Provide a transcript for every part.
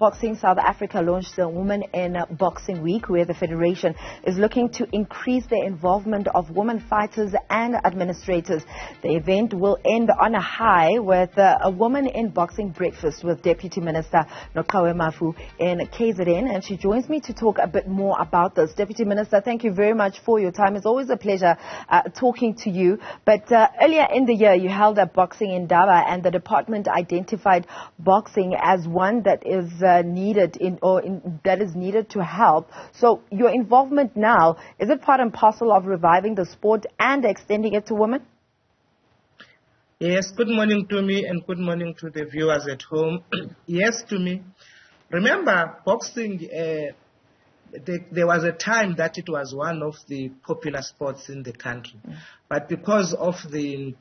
Boxing South Africa launched the Women in Boxing Week, where the Federation is looking to increase the involvement of women fighters and administrators. The event will end on a high with a Women in Boxing breakfast with Deputy Minister Nocawe Mafu in KZN, and she joins me to talk a bit more about this. Deputy Minister, thank you very much for your time. It's always a pleasure talking to you. But earlier in the year, you held a boxing in Daba, and the department identified boxing as one that is needed that is needed to help. So your involvement now, is it part and parcel of reviving the sport and extending it to women? Yes, good morning to me and good morning to the viewers at home. Yes, to me. Remember, boxing, there was a time that it was one of the popular sports in the country. But because of the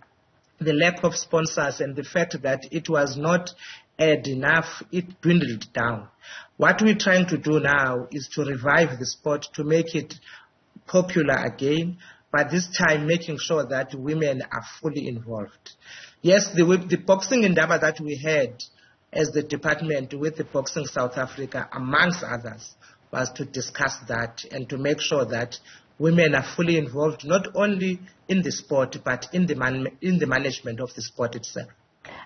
lack of sponsors and the fact that it was not enough, it dwindled down. What we're trying to do now is to revive the sport, to make it popular again, but this time making sure that women are fully involved. Yes, the boxing endeavor that we had as the department with the Boxing South Africa, amongst others, was to discuss that and to make sure that women are fully involved, not only in the sport, but in the management of the sport itself.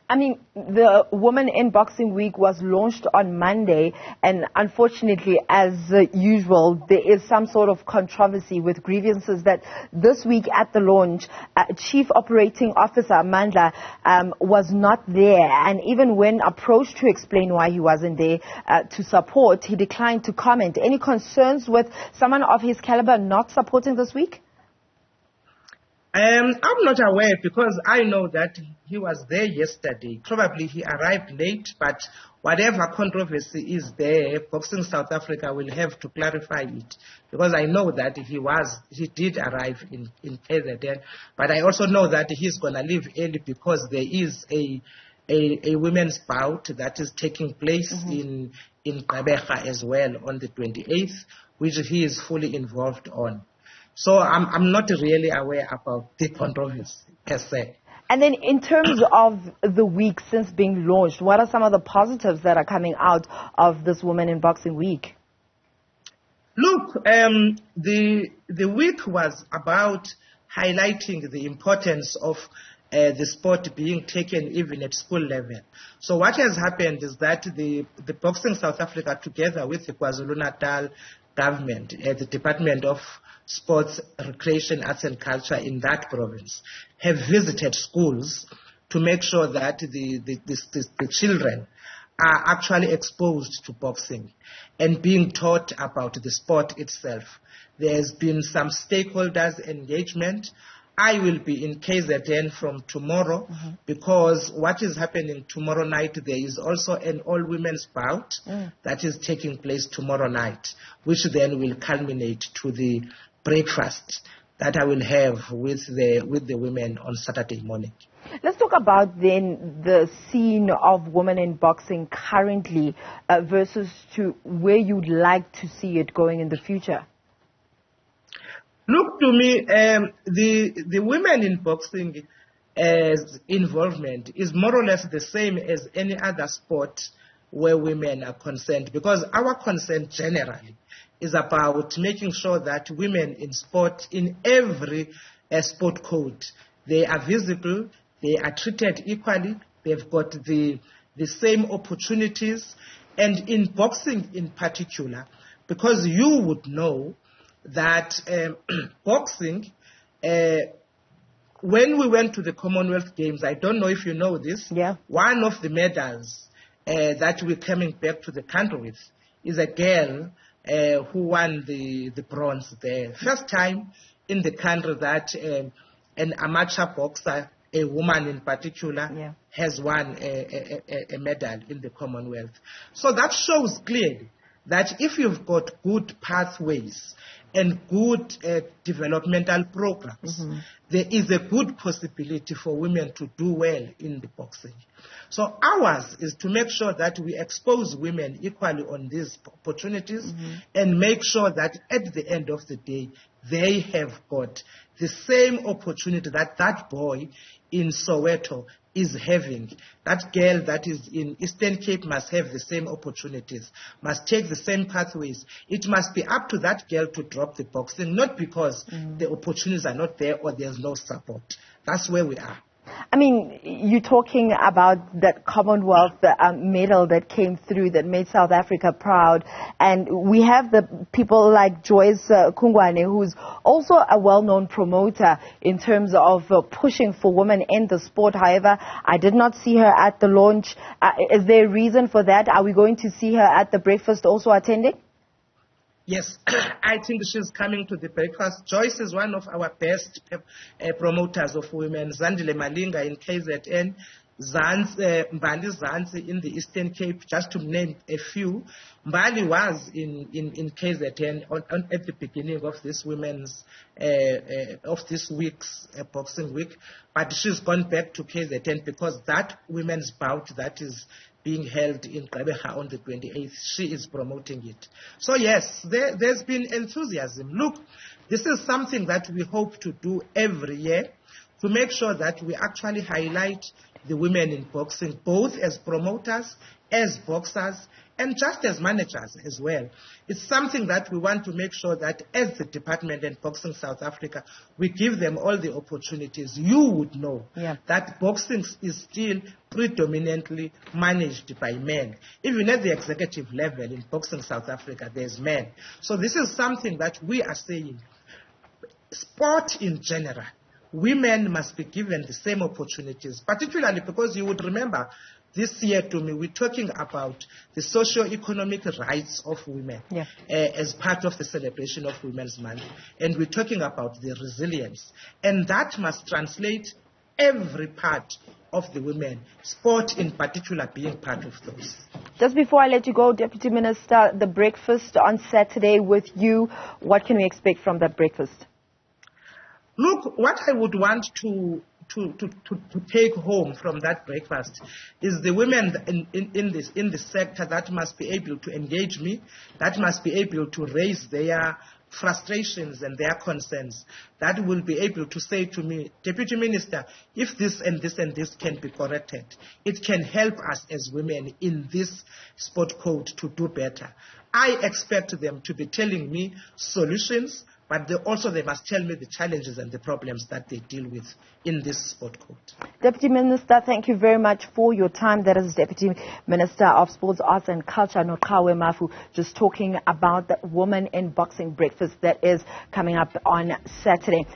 I mean, the Women in Boxing Week was launched on Monday, and unfortunately, as usual, there is some sort of controversy with grievances that this week at the launch, Chief Operating Officer Mandla was not there, and even when approached to explain why he wasn't there to support, he declined to comment. Any concerns with someone of his caliber not supporting this week? I'm not aware, because I know that he was there yesterday. Probably he arrived late, but whatever controversy is there, Boxing South Africa will have to clarify it, because I know that he did arrive in KZN, but I also know that he's going to leave early because there is a women's bout that is taking place in Gqeberha as well on the 28th, which he is fully involved on. So I'm not really aware about the controversy per se. And then in terms of the week since being launched, what are some of the positives that are coming out of this Women in Boxing Week? Look, the week was about highlighting the importance of the sport being taken even at school level. So what has happened is that the Boxing South Africa, together with the KwaZulu-Natal government, the Department of Sports, Recreation, Arts and Culture in that province, have visited schools to make sure that the children are actually exposed to boxing and being taught about the sport itself. There's been some stakeholders engagement. I will be in KZN from tomorrow because what is happening tomorrow night, there is also an all-women's bout that is taking place tomorrow night, which then will culminate to the breakfast that I will have with the women on Saturday morning. Let's talk about then the scene of women in boxing currently versus to where you'd like to see it going in the future. Look, to me, the women in boxing involvement is more or less the same as any other sport where women are concerned, because our concern generally is about making sure that women in sport, in every sport code, they are visible, they are treated equally, they've got the same opportunities, and in boxing in particular, because you would know that boxing, when we went to the Commonwealth Games, I don't know if you know this, one of the medals that we're coming back to the country with is a girl who won the bronze there. First time in the country that an amateur boxer, a woman in particular, has won a medal in the Commonwealth. So that shows clearly that if you've got good pathways and good developmental programs, there is a good possibility for women to do well in the boxing. So ours is to make sure that we expose women equally on these opportunities and make sure that at the end of the day, they have got the same opportunity that that boy in Soweto is having. That girl that is in Eastern Cape must have the same opportunities, must take the same pathways. It must be up to that girl to drop the boxing, not because the opportunities are not there or there's no support. That's where we are. I mean, you're talking about that Commonwealth medal that came through that made South Africa proud. And we have the people like Joyce Kungwane, who's also a well-known promoter in terms of pushing for women in the sport. However, I did not see her at the launch. Is there a reason for that? Are we going to see her at the breakfast also attending? Yes, I think she's coming to the breakfast. Joyce is one of our best promoters of women. Zandile Malinga in KZN, Mbali Zanzi in the Eastern Cape, just to name a few. Mbali was in KZN at the beginning of this week's boxing week, but she's gone back to KZN because that women's bout that is being held in Gqeberha on the 28th, she is promoting it. So yes, there's been enthusiasm. Look, this is something that we hope to do every year to make sure that we actually highlight the women in boxing, both as promoters, as boxers, and just as managers as well. It's something that we want to make sure that as the Department and Boxing South Africa, we give them all the opportunities. You would know that boxing is still predominantly managed by men. Even at the executive level in Boxing South Africa, there's men. So this is something that we are saying. Sport in general, women must be given the same opportunities, particularly because you would remember this year, to me, we're talking about the socio-economic rights of women as part of the celebration of Women's Month. And we're talking about the resilience. And that must translate every part of the women, sport in particular being part of those. Just before I let you go, Deputy Minister, the breakfast on Saturday with you, what can we expect from that breakfast? Look, what I would want to take home from that breakfast is the women in this sector that must be able to engage me, that must be able to raise their frustrations and their concerns, that will be able to say to me, Deputy Minister, if this and this and this can be corrected, it can help us as women in this sport code to do better. I expect them to be telling me solutions, but they must tell me the challenges and the problems that they deal with in this sport code. Deputy Minister, thank you very much for your time. That is Deputy Minister of Sports, Arts and Culture, Nocawe Mafu, just talking about the Women in Boxing breakfast that is coming up on Saturday.